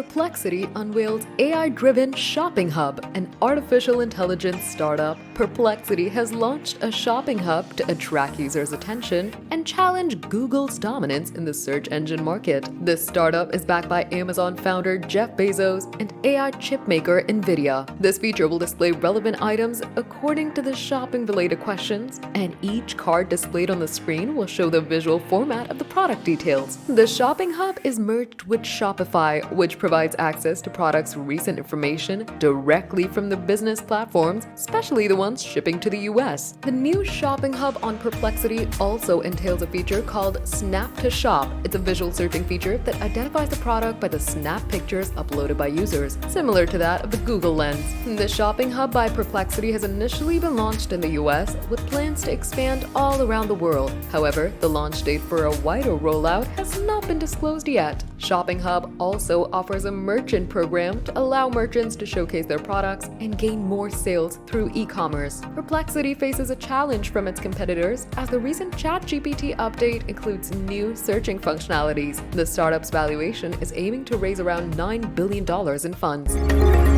Perplexity unveils AI-driven shopping hub, an artificial intelligence startup. Perplexity has launched a shopping hub to attract users' attention and challenge Google's dominance in the search engine market. This startup is backed by Amazon founder Jeff Bezos and AI chipmaker NVIDIA. This feature will display relevant items according to the shopping-related questions, and each card displayed on the screen will show the visual format of the product details. The shopping hub is merged with Shopify, which provides access to products' recent information directly from the business platforms, especially the ones shipping to the US. The new shopping hub on Perplexity also entails a feature called Snap to Shop. It's a visual searching feature that identifies the product by the snap pictures uploaded by users, similar to that of the Google Lens. The shopping hub by Perplexity has initially been launched in the US with plans to expand all around the world. However, the launch date for a wider rollout has not been disclosed yet. Shopping Hub also offers a merchant program to allow merchants to showcase their products and gain more sales through e-commerce. Perplexity faces a challenge from its competitors as the recent ChatGPT update includes new searching functionalities. The startup's valuation is aiming to raise around $9 billion in funds.